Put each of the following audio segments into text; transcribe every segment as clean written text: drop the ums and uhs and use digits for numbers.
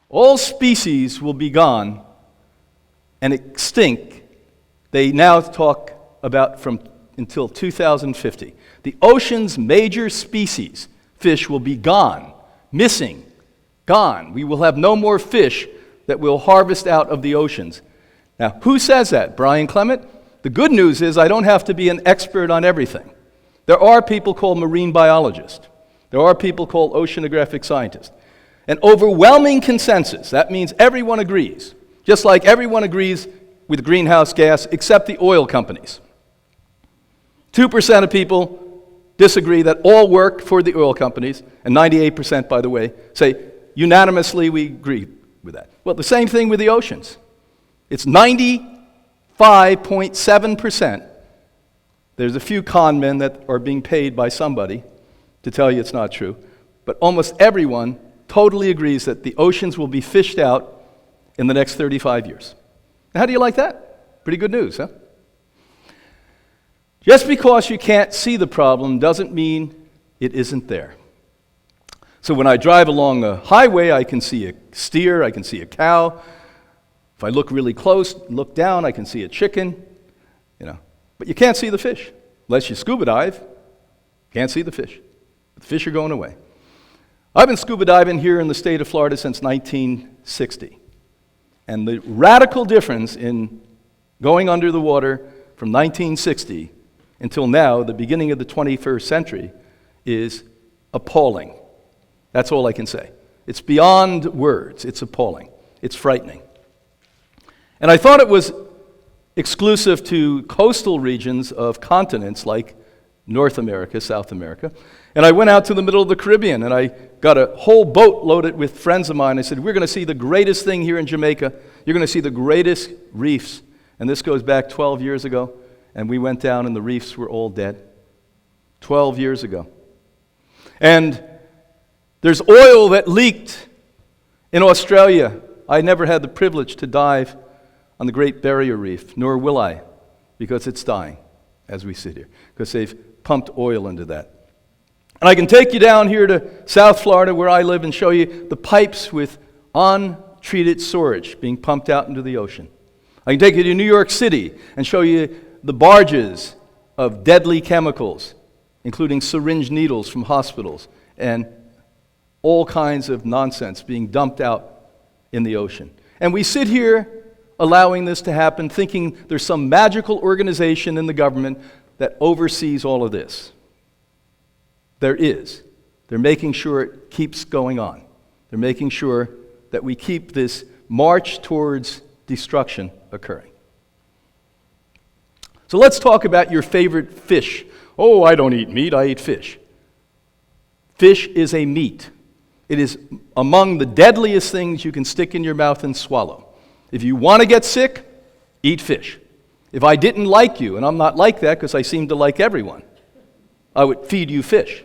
All species will be gone and extinct. They now talk about from until 2050. The ocean's major species, fish, will be gone, missing, gone. We will have no more fish that we'll harvest out of the oceans. Now, who says that? Brian Clement? The good news is I don't have to be an expert on everything. There are people called marine biologists. There are people called oceanographic scientists. An overwhelming consensus, that means everyone agrees, just like everyone agrees with greenhouse gas except the oil companies. 2% of people disagree that all work for the oil companies, and 98%, by the way, say unanimously we agree with that. Well, the same thing with the oceans. It's 95.7%. There's a few con men that are being paid by somebody to tell you it's not true, but almost everyone totally agrees that the oceans will be fished out in the next 35 years. Now, how do you like that? Pretty good news, huh? Just because you can't see the problem doesn't mean it isn't there. So when I drive along a highway, I can see a steer, I can see a cow. If I look really close, look down, I can see a chicken, But you can't see the fish. Unless you scuba dive, can't see the fish. The fish are going away. I've been scuba diving here in the state of Florida since 1960. And the radical difference in going under the water from 1960 until now, the beginning of the 21st century, is appalling. That's all I can say. It's beyond words. It's appalling. It's frightening. And I thought it was exclusive to coastal regions of continents like North America, South America. And I went out to the middle of the Caribbean, and I got a whole boat loaded with friends of mine. I said, we're going to see the greatest thing here in Jamaica. You're going to see the greatest reefs. And this goes back 12 years ago. And we went down, and the reefs were all dead. 12 years ago. And there's oil that leaked in Australia. I never had the privilege to dive on the Great Barrier Reef, nor will I, because it's dying as we sit here, because they've pumped oil into that. And I can take you down here to South Florida, where I live, and show you the pipes with untreated sewage being pumped out into the ocean. I can take you to New York City and show you the barges of deadly chemicals, including syringe needles from hospitals, and all kinds of nonsense being dumped out in the ocean. And we sit here allowing this to happen, thinking there's some magical organization in the government that oversees all of this. There is. They're making sure it keeps going on. They're making sure that we keep this march towards destruction occurring. So let's talk about your favorite fish. Oh, I don't eat meat, I eat fish. Fish is a meat. It is among the deadliest things you can stick in your mouth and swallow. If you want to get sick, eat fish. If I didn't like you, and I'm not like that because I seem to like everyone, I would feed you fish.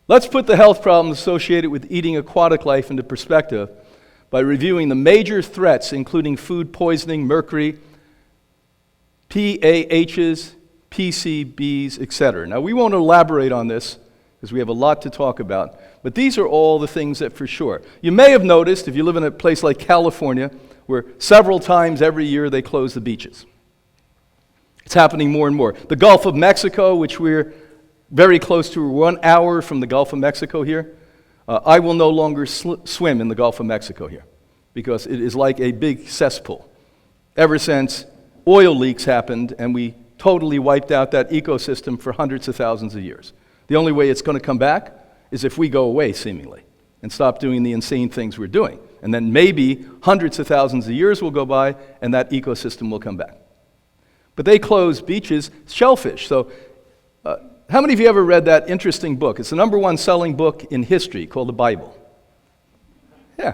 Let's put the health problems associated with eating aquatic life into perspective by reviewing the major threats, including food poisoning, mercury, PAHs, PCBs, etc. Now, we won't elaborate on this because we have a lot to talk about, but these are all the things that for sure. You may have noticed, if you live in a place like California, where several times every year they close the beaches. It's happening more and more. The Gulf of Mexico, which we're very close to, 1 hour from the Gulf of Mexico here, I will no longer swim in the Gulf of Mexico here because it is like a big cesspool. Ever since oil leaks happened and we totally wiped out that ecosystem for hundreds of thousands of years. The only way it's going to come back is if we go away, seemingly, and stop doing the insane things we're doing. And then maybe hundreds of thousands of years will go by and that ecosystem will come back. But they close beaches, shellfish. So how many of you ever read that interesting book? It's the #1 selling book in history called the Bible. Yeah,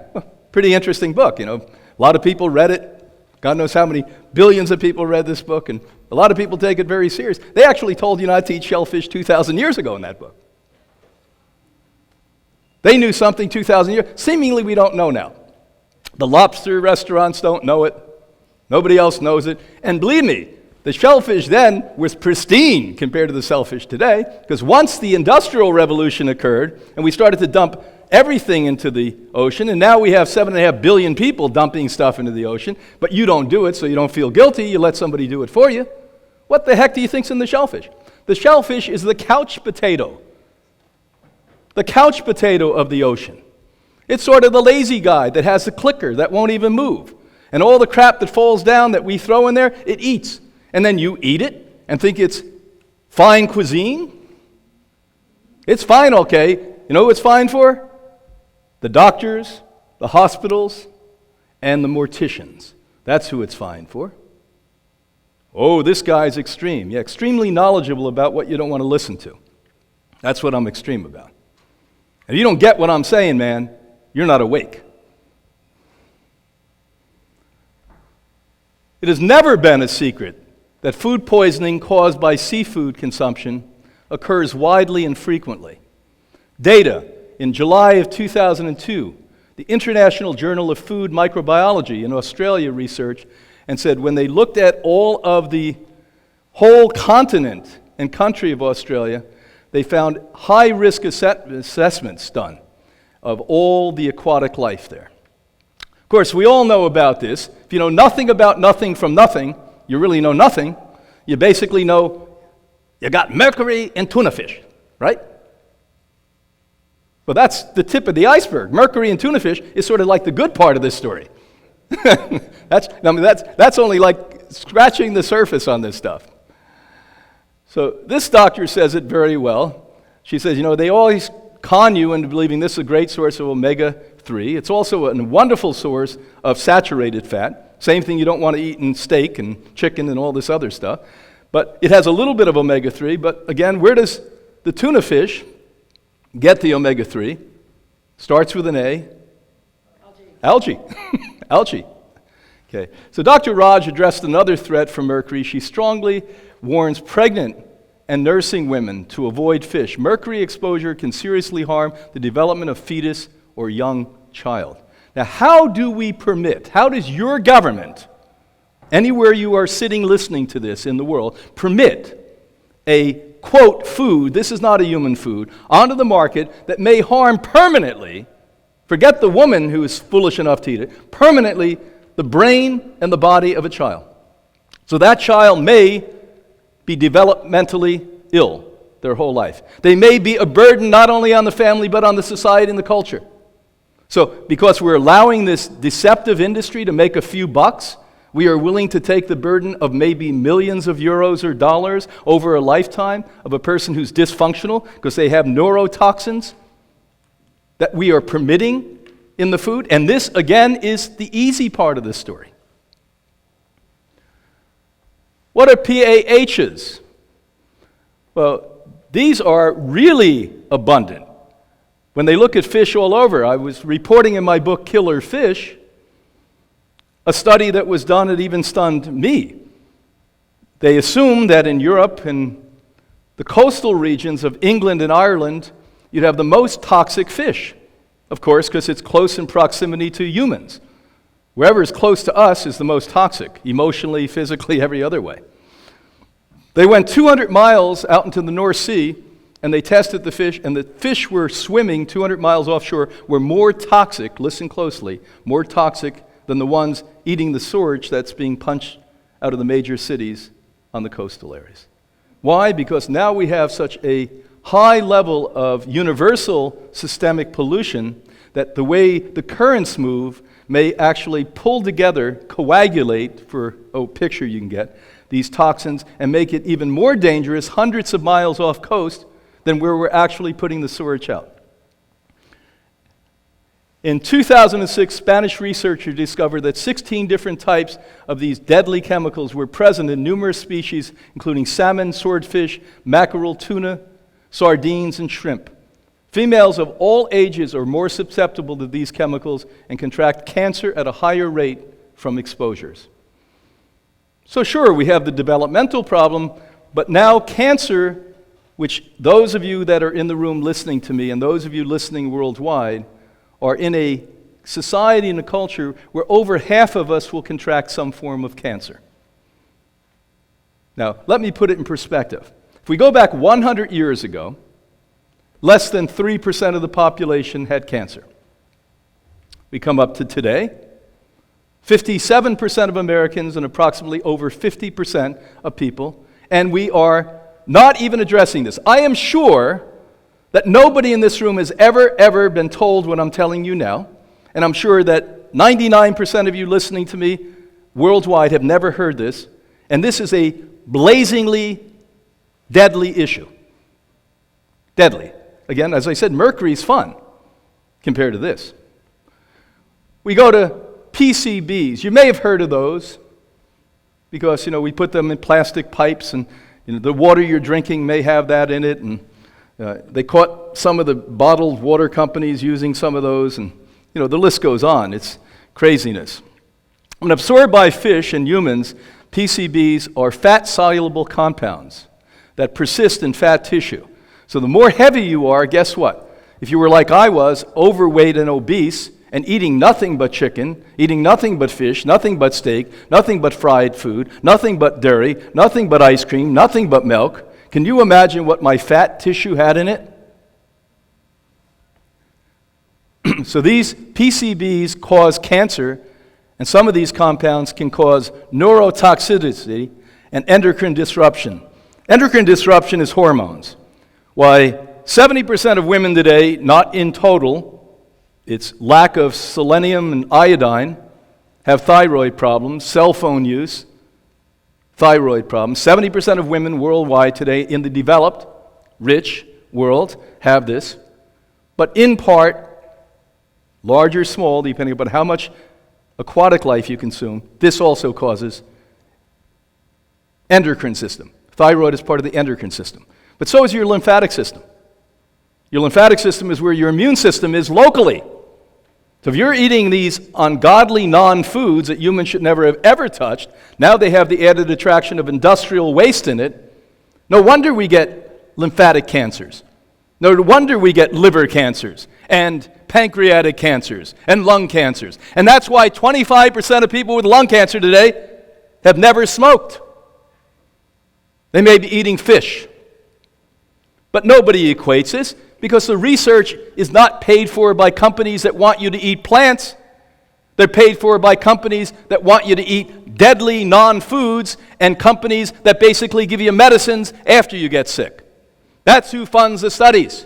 pretty interesting book. A lot of people read it. God knows how many billions of people read this book, and a lot of people take it very serious. They actually told you not to eat shellfish 2,000 years ago in that book. They knew something 2,000 years. Seemingly we don't know now. The lobster restaurants don't know it. Nobody else knows it. And believe me, the shellfish then was pristine compared to the shellfish today, because once the Industrial Revolution occurred and we started to dump everything into the ocean, and now we have 7.5 billion people dumping stuff into the ocean, but you don't do it, so you don't feel guilty. You let somebody do it for you. What the heck do you think's in the shellfish? The shellfish is the couch potato. The couch potato of the ocean. It's sort of the lazy guy that has the clicker that won't even move. And all the crap that falls down that we throw in there, it eats. And then you eat it and think it's fine cuisine. It's fine, okay. You know who it's fine for? The doctors, the hospitals, and the morticians. That's who it's fine for. Oh, this guy's extreme. Yeah, extremely knowledgeable about what you don't want to listen to. That's what I'm extreme about. If you don't get what I'm saying, man, you're not awake. It has never been a secret that food poisoning caused by seafood consumption occurs widely and frequently. Data in July of 2002, the International Journal of Food Microbiology in Australia researched and said when they looked at all of the whole continent and country of Australia, they found high-risk assessments done of all the aquatic life there. Of course, we all know about this. If you know nothing about nothing from nothing, you really know nothing. You basically know you got mercury in tuna fish, right? Well, that's the tip of the iceberg. Mercury in tuna fish is sort of like the good part of this story. That's only like scratching the surface on this stuff. So this doctor says it very well. She says, they always con you into believing this is a great source of omega-3. It's also a wonderful source of saturated fat. Same thing you don't want to eat in steak and chicken and all this other stuff. But it has a little bit of omega-3. But again, where does the tuna fish get the omega-3? Starts with an A. Algae. Algae. Okay. So Dr. Raj addressed another threat from mercury. She strongly warns pregnant and nursing women to avoid fish. Mercury exposure can seriously harm the development of fetus or young child. Now, how do we permit, how does your government, anywhere you are sitting listening to this in the world, permit a, quote, food, this is not a human food, onto the market that may harm permanently, forget the woman who is foolish enough to eat it, permanently the brain and the body of a child. So that child may be developmentally ill their whole life. They may be a burden not only on the family but on the society and the culture. So because we're allowing this deceptive industry to make a few bucks, we are willing to take the burden of maybe millions of euros or dollars over a lifetime of a person who's dysfunctional because they have neurotoxins that we are permitting in the food. And this, again, is the easy part of this story. What are PAHs? Well, these are really abundant. When they look at fish all over, I was reporting in my book, Killer Fish, a study that was done that even stunned me. They assume that in Europe and the coastal regions of England and Ireland, you'd have the most toxic fish. Of course, because it's close in proximity to humans. Wherever is close to us is the most toxic, emotionally, physically, every other way. They went 200 miles out into the North Sea, and they tested the fish, and the fish were swimming 200 miles offshore were more toxic, listen closely, more toxic than the ones eating the sewage that's being punched out of the major cities on the coastal areas. Why? Because now we have such a high level of universal systemic pollution that the way the currents move may actually pull together, coagulate, for a picture you can get, these toxins and make it even more dangerous hundreds of miles off coast than where we're actually putting the sewage out. In 2006, Spanish researchers discovered that 16 different types of these deadly chemicals were present in numerous species, including salmon, swordfish, mackerel, tuna, sardines, and shrimp. Females of all ages are more susceptible to these chemicals and contract cancer at a higher rate from exposures. So sure, we have the developmental problem, but now cancer, which those of you that are in the room listening to me and those of you listening worldwide are in a society and a culture where over half of us will contract some form of cancer. Now, let me put it in perspective. If we go back 100 years ago, less than 3% of the population had cancer. We come up to today, 57% of Americans and approximately over 50% of people, and we are not even addressing this. I am sure that nobody in this room has ever been told what I'm telling you now, and I'm sure that 99% of you listening to me worldwide have never heard this, and this is a blazingly deadly issue. Deadly. Again, as I said, mercury's fun compared to this. We go to PCBs. You may have heard of those because, we put them in plastic pipes, and the water you're drinking may have that in it, and they caught some of the bottled water companies using some of those, and the list goes on. It's craziness. When absorbed by fish and humans, PCBs are fat-soluble compounds that persist in fat tissue. So the more heavy you are, guess what? If you were like I was, overweight and obese, and eating nothing but chicken, eating nothing but fish, nothing but steak, nothing but fried food, nothing but dairy, nothing but ice cream, nothing but milk, can you imagine what my fat tissue had in it? So these PCBs cause cancer, and some of these compounds can cause neurotoxicity and endocrine disruption. Endocrine disruption is hormones. Why 70% of women today, not in total, it's lack of selenium and iodine, have thyroid problems, cell phone use, thyroid problems. 70% of women worldwide today in the developed, rich world have this. But in part, large or small, depending upon how much aquatic life you consume, this also causes endocrine system. Thyroid is part of the endocrine system. But so is your lymphatic system. Your lymphatic system is where your immune system is locally. So if you're eating these ungodly non-foods that humans should never have ever touched, now they have the added attraction of industrial waste in it, no wonder we get lymphatic cancers. No wonder we get liver cancers and pancreatic cancers and lung cancers. And that's why 25% of people with lung cancer today have never smoked. They may be eating fish. But nobody equates this because the research is not paid for by companies that want you to eat plants. They're paid for by companies that want you to eat deadly non-foods and companies that basically give you medicines after you get sick. That's who funds the studies.